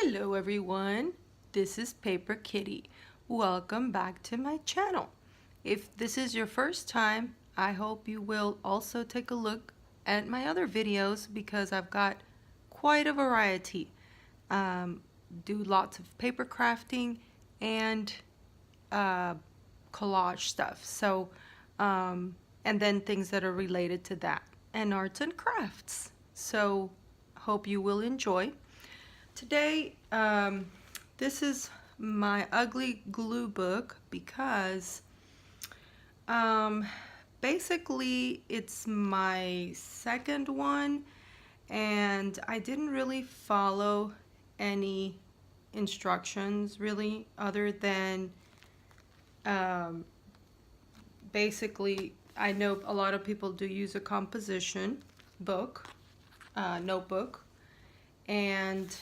Hello everyone, this is Paper Kitty. Welcome back to my channel. If this is your first time, I hope you will also take a look at my other videos because I've got quite a variety. Do lots of paper crafting and collage stuff. And then things that are related to that and arts and crafts. So hope you will enjoy. Today, this is my ugly glue book because basically it's my second one and I didn't really follow any instructions really other than basically I know a lot of people do use a composition book, notebook, and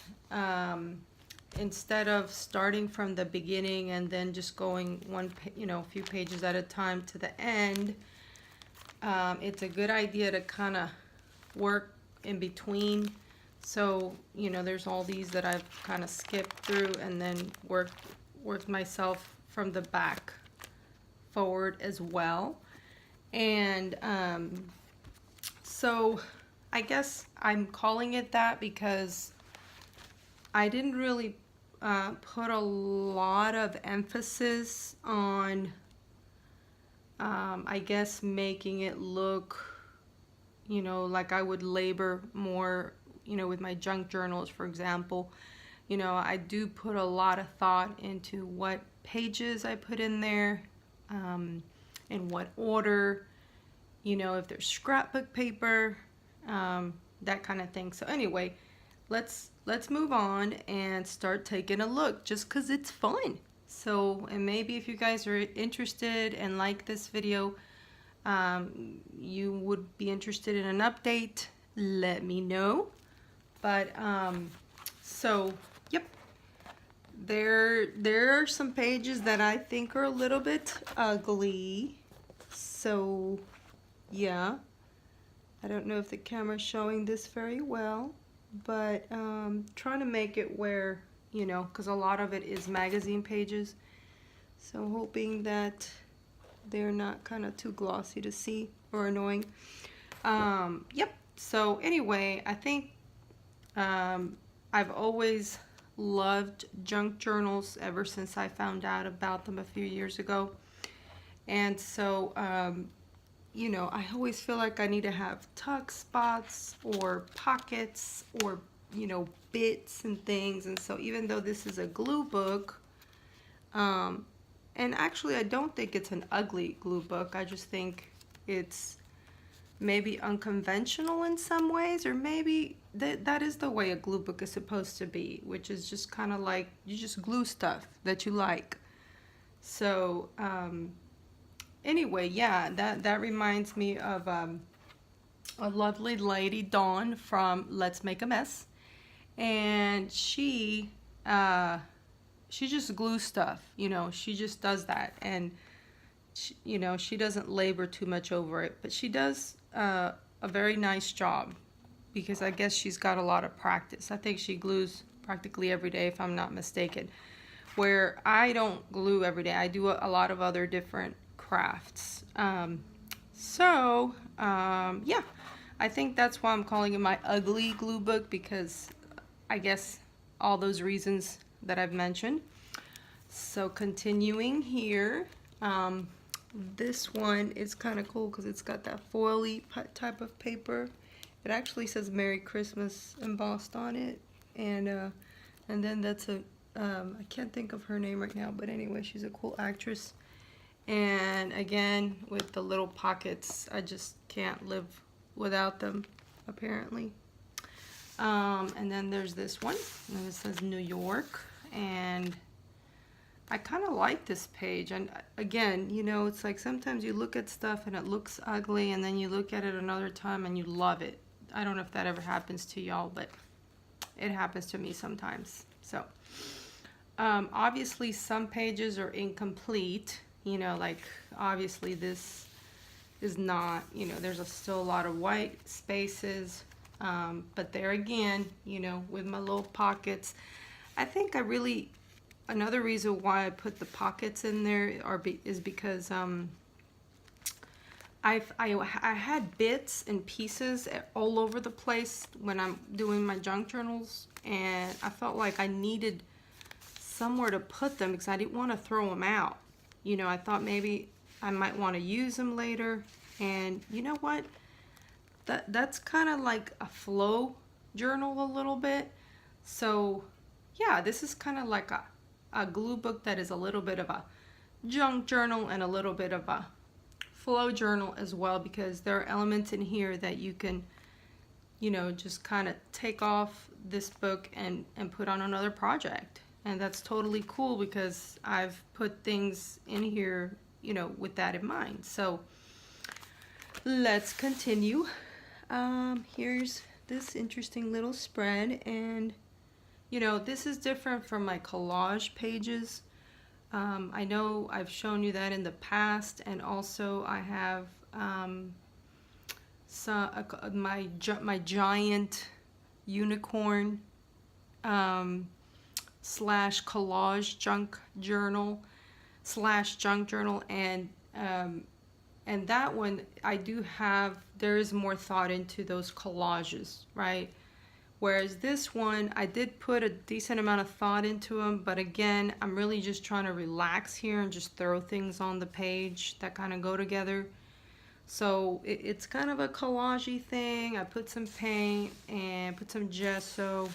instead of starting from the beginning and then just going a few pages at a time to the end, it's a good idea to kind of work in between. So there's all these that I've kind of skipped through and then worked myself from the back forward as well. And so I guess I'm calling it that because I didn't really put a lot of emphasis on I guess making it look like I would labor more with my junk journals, for example. I do put a lot of thought into what pages I put in there, in what order, if there's scrapbook paper, that kind of thing. So anyway, let's move on and start taking a look just because it's fun. So, and maybe if you guys are interested and like this video, you would be interested in an update, let me know. But so yep, there are some pages that I think are a little bit ugly. So yeah, I don't know if the camera's showing this very well, but trying to make it where because a lot of it is magazine pages, so hoping that they're not kind of too glossy to see or annoying. Yep, so anyway, I think I've always loved junk journals ever since I found out about them a few years ago. And so I always feel like I need to have tuck spots or pockets or bits and things. And so even though this is a glue book, and actually I don't think it's an ugly glue book, I just think it's maybe unconventional in some ways, or maybe that is the way a glue book is supposed to be, which is just kind of like you just glue stuff that you like. So anyway, yeah, that reminds me of a lovely lady, Dawn, from Let's Make a Mess, and she just glues stuff. She just does that, and she doesn't labor too much over it, but she does a very nice job because I guess she's got a lot of practice. I think she glues practically every day, if I'm not mistaken, where I don't glue every day. I do a lot of other different crafts. Yeah, I think that's why I'm calling it my ugly glue book, because I guess all those reasons that I've mentioned. So continuing here, this one is kind of cool because it's got that foily type of paper. It actually says Merry Christmas embossed on it, and then that's I can't think of her name right now, but anyway, she's a cool actress. And again, with the little pockets, I just can't live without them, apparently. And then there's this one, and it says New York, and I kind of like this page. And again, it's like sometimes you look at stuff and it looks ugly, and then you look at it another time and you love it. I don't know if that ever happens to y'all, but it happens to me sometimes. So obviously some pages are incomplete, like obviously this is not, there's still a lot of white spaces, but there again, with my little pockets, I think another reason why I put the pockets in there is because I had bits and pieces all over the place when I'm doing my junk journals, and I felt like I needed somewhere to put them because I didn't want to throw them out. You know, I thought maybe I might want to use them later, and you know what? That's kind of like a flow journal a little bit. So yeah, this is kind of like a glue book that is a little bit of a junk journal and a little bit of a flow journal as well, because there are elements in here that you can, you know, just kind of take off this book and put on another project. And that's totally cool because I've put things in here, you know, with that in mind. So let's continue. Here's this interesting little spread, and you know, this is different from my collage pages. I know I've shown you that in the past, and also I have my giant unicorn slash collage junk journal and that one there is more thought into those collages, right? Whereas this one, I did put a decent amount of thought into them, but again, I'm really just trying to relax here and just throw things on the page that kind of go together. So it's kind of a collage-y thing. I put some paint and put some gesso,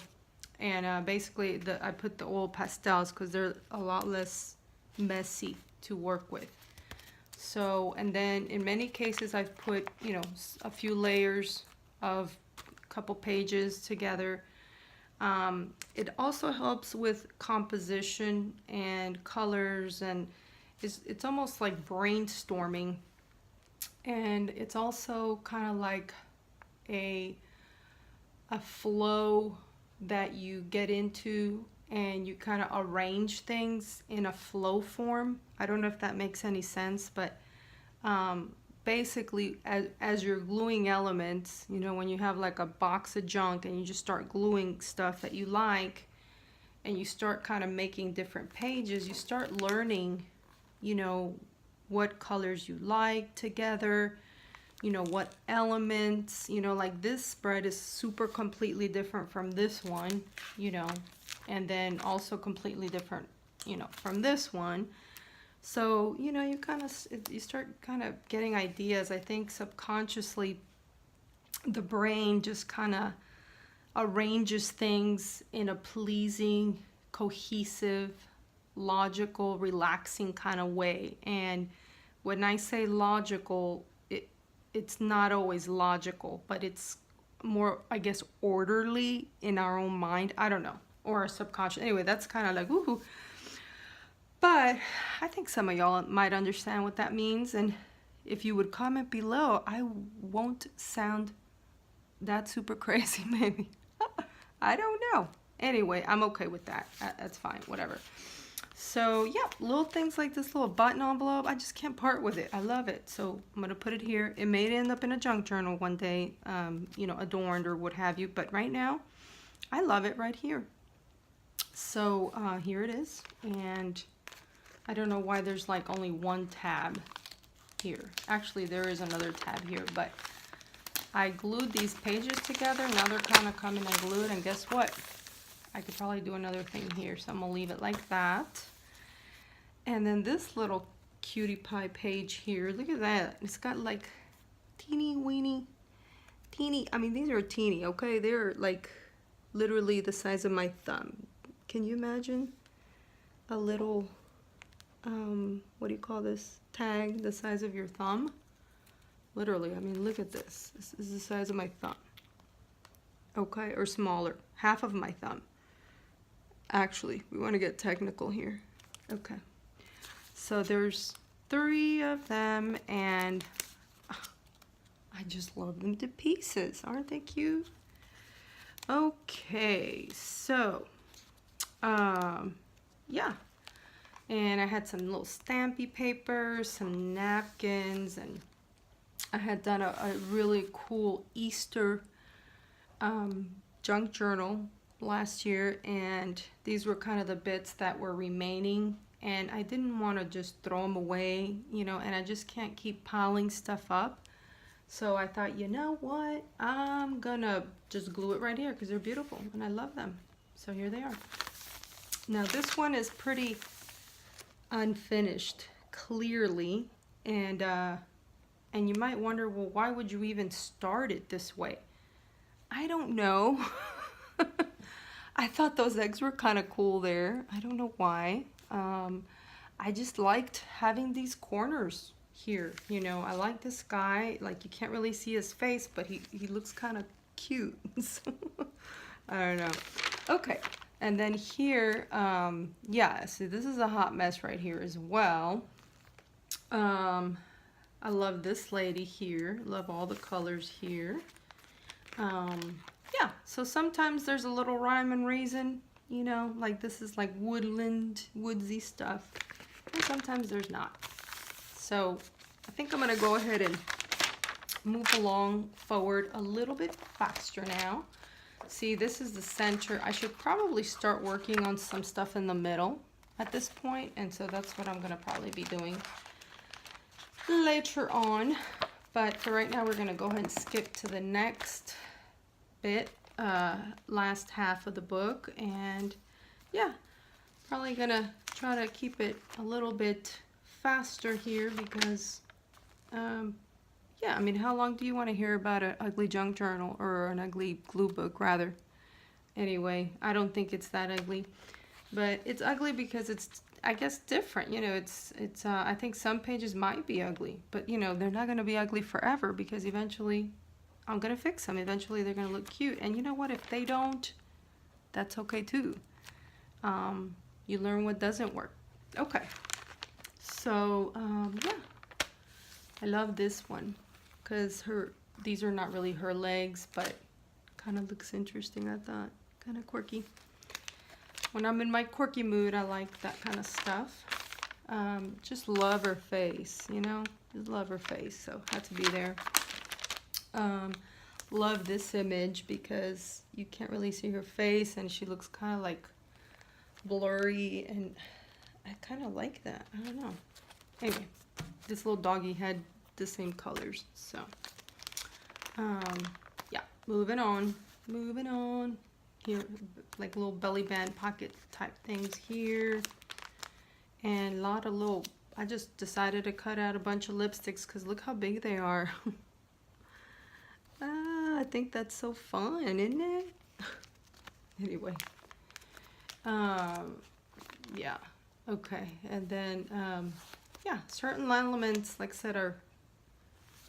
and basically I put the oil pastels because they're a lot less messy to work with. So, and then in many cases I've put, you know, a few layers of couple pages together. It also helps with composition and colors, and it's almost like brainstorming, and it's also kind of like a flow that you get into, and you kind of arrange things in a flow form. I don't know if that makes any sense, but basically as you're gluing elements, you know, when you have like a box of junk and you just start gluing stuff that you like, and you start kind of making different pages, you start learning, you know, what colors you like together, you know, what elements, you know, like this spread is super completely different from this one, you know, and then also completely different, you know, from this one. So, you know, you start kind of getting ideas. I think subconsciously the brain just kind of arranges things in a pleasing, cohesive, logical, relaxing kind of way. And when I say logical, it's not always logical, but it's more, I guess, orderly in our own mind. I don't know, or our subconscious. Anyway, that's kind of like, woohoo. But I think some of y'all might understand what that means, and if you would comment below, I won't sound that super crazy, maybe. I don't know. Anyway, I'm okay with that. That's fine, whatever. So yeah, little things like this little button envelope, I just can't part with it. I love it. So I'm gonna put it here. It may end up in a junk journal one day, you know, adorned or what have you, but right now, I love it right here. So here it is, and I don't know why there's like only one tab here. Actually, there is another tab here, but I glued these pages together. Now they're kind of coming unglued, and guess what? I could probably do another thing here, so I'm gonna leave it like that. And then this little cutie pie page here, look at that. It's got like teeny, I mean, these are teeny, okay? They're like literally the size of my thumb. Can you imagine a little, what do you call this, tag the size of your thumb? Literally, I mean, look at this. This is the size of my thumb. Okay, or smaller, half of my thumb. Actually, we want to get technical here. Okay, so there's 3 of them, and I just love them to pieces. Aren't they cute? Okay, so yeah, and I had some little stampy papers, some napkins, and I had done a really cool Easter junk journal last year, and these were kind of the bits that were remaining, and I didn't want to just throw them away, you know, and I just can't keep piling stuff up. So I thought, you know what, I'm gonna just glue it right here because they're beautiful and I love them. So here they are. Now this one is pretty unfinished, clearly, and you might wonder, well, why would you even start it this way? I don't know. I thought those eggs were kind of cool there. I don't know why. I just liked having these corners here. You know, I like this guy. Like, you can't really see his face, but he looks kind of cute. So, I don't know. Okay. And then here, yeah, so this is a hot mess right here as well. I love this lady here. Love all the colors here. Yeah, so sometimes there's a little rhyme and reason, you know, like this is like woodland, woodsy stuff. And sometimes there's not. So I think I'm going to go ahead and move along forward a little bit faster now. See, this is the center. I should probably start working on some stuff in the middle at this point, and so that's what I'm going to probably be doing later on. But for right now, we're going to go ahead and skip to the next bit, last half of the book. And yeah, probably going to try to keep it a little bit faster here because, yeah, I mean, how long do you want to hear about an ugly junk journal, or an ugly glue book, rather? Anyway, I don't think it's that ugly, but it's ugly because it's, I guess, different. You know, it's I think some pages might be ugly, but you know, they're not going to be ugly forever because eventually I'm going to fix them. Eventually they're going to look cute. And you know what? If they don't, that's okay too. You learn what doesn't work. Okay. So, yeah, I love this one because these are not really her legs, but kind of looks interesting, I thought. Kind of quirky. When I'm in my quirky mood, I like that kind of stuff. Just love her face, you know? Just love her face, so had to be there. Love this image because you can't really see her face, and she looks kind of like blurry, and I kind of like that. I don't know. Anyway, this little doggy had the same colors, so yeah, moving on. Here, like little belly band pocket type things here, and a lot of little, I just decided to cut out a bunch of lipsticks because look how big they are. I think that's so fun, isn't it? Anyway, yeah, okay, and then yeah, certain elements, like I said, are,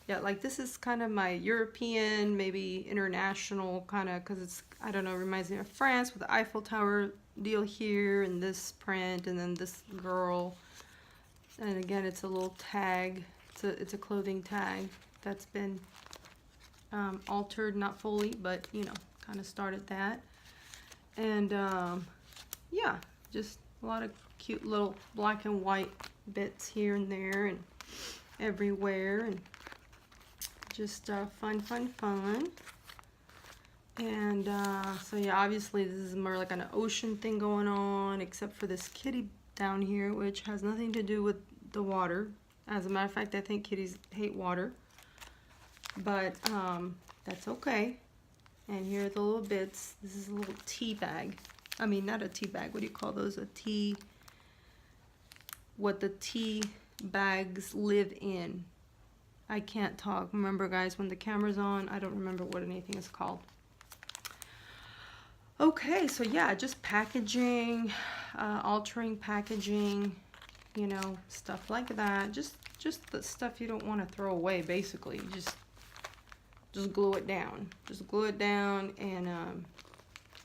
yeah, like this is kind of my European, maybe international kind of, because it's, I don't know, reminds me of France with the Eiffel Tower deal here, and this print, and then this girl, and again, it's a little tag, it's a clothing tag that's been altered, not fully, but you know, kind of started that. And yeah, just a lot of cute little black and white bits here and there and everywhere, and just fun. And so yeah, obviously this is more like an ocean thing going on, except for this kitty down here, which has nothing to do with the water. As a matter of fact, I think kitties hate water, but that's okay. And here are the little bits. This is a little tea bag. I mean, not a tea bag. What do you call those? A tea, what the tea bags live in. I can't talk. Remember, guys, when the camera's on, I don't remember what anything is called. Okay, so yeah, just packaging, altering packaging, you know, stuff like that. Just the stuff you don't want to throw away, basically. Just glue it down. Just glue it down, and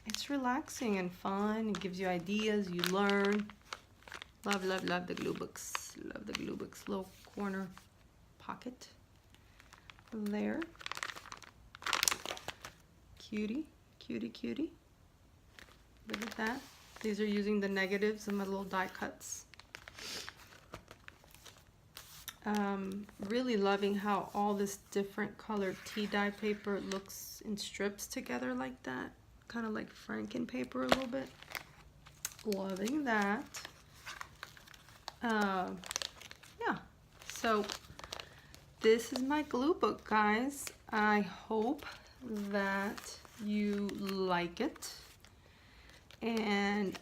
it's relaxing and fun. It gives you ideas. You learn. Love the glue books. Love the glue books. Little corner pocket there. Cutie. Look at that. These are using the negatives and my little die cuts. Really loving how all this different colored tea dye paper looks in strips together like that. kind of like Franken paper a little bit. Loving that. Yeah, so this is my glue book, guys. I hope that you like it. And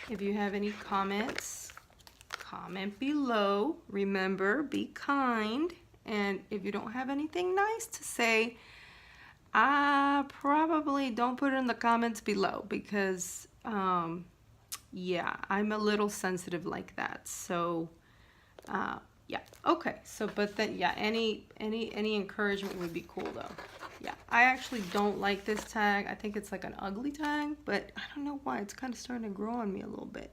if you have any comments, comment below. Remember, be kind. And if you don't have anything nice to say, probably don't put it in the comments below, because yeah, I'm a little sensitive like that. So yeah, okay. So but then yeah, any encouragement would be cool though. Yeah, I actually don't like this tag. I think it's like an ugly tag, but I don't know why. It's kind of starting to grow on me a little bit.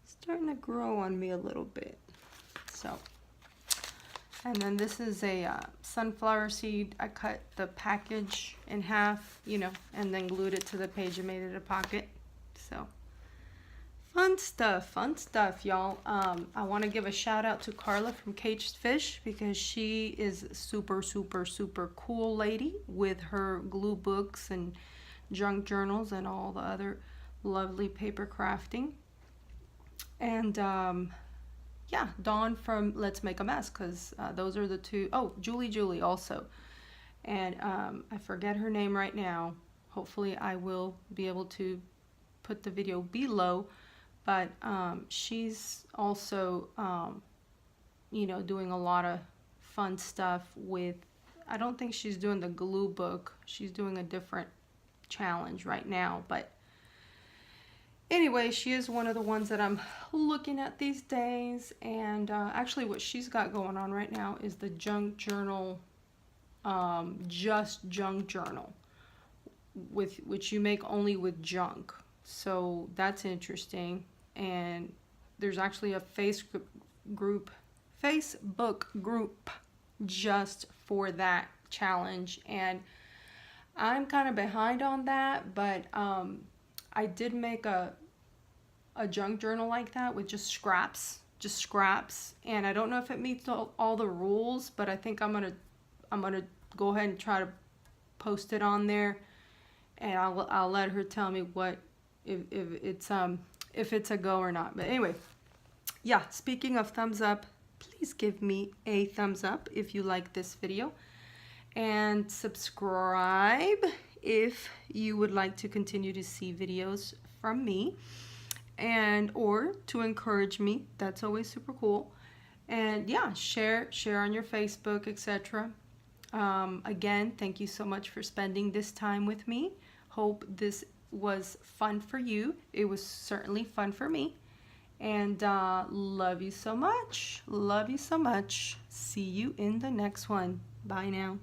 It's starting to grow on me a little bit. So, and then this is a sunflower seed. I cut the package in half, you know, and then glued it to the page and made it a pocket. So, fun stuff, y'all. I want to give a shout out to Carla from Caged Fish, because she is super cool lady with her glue books and junk journals and all the other lovely paper crafting. And yeah, Dawn from Let's Make a Mess, because those are the two. Oh, Julie also. And I forget her name right now. Hopefully I will be able to put the video below. But she's also, you know, doing a lot of fun stuff with, I don't think she's doing the glue book. She's doing a different challenge right now. But anyway, she is one of the ones that I'm looking at these days. And actually what she's got going on right now is the junk journal, just junk journal, which you make only with junk. So that's interesting. And there's actually a Facebook group just for that challenge, and I'm kind of behind on that, but I did make a junk journal like that with just scraps, and I don't know if it meets all the rules, but I think I'm gonna go ahead and try to post it on there, and I'll let her tell me what if it's a go or not. But anyway, yeah, speaking of thumbs up, please give me a thumbs up if you like this video, and subscribe if you would like to continue to see videos from me, and or to encourage me. That's always super cool. And yeah, share on your Facebook, etc. Again, thank you so much for spending this time with me. Hope this was fun for you. It was certainly fun for me. And love you so much. See you in the next one. Bye now.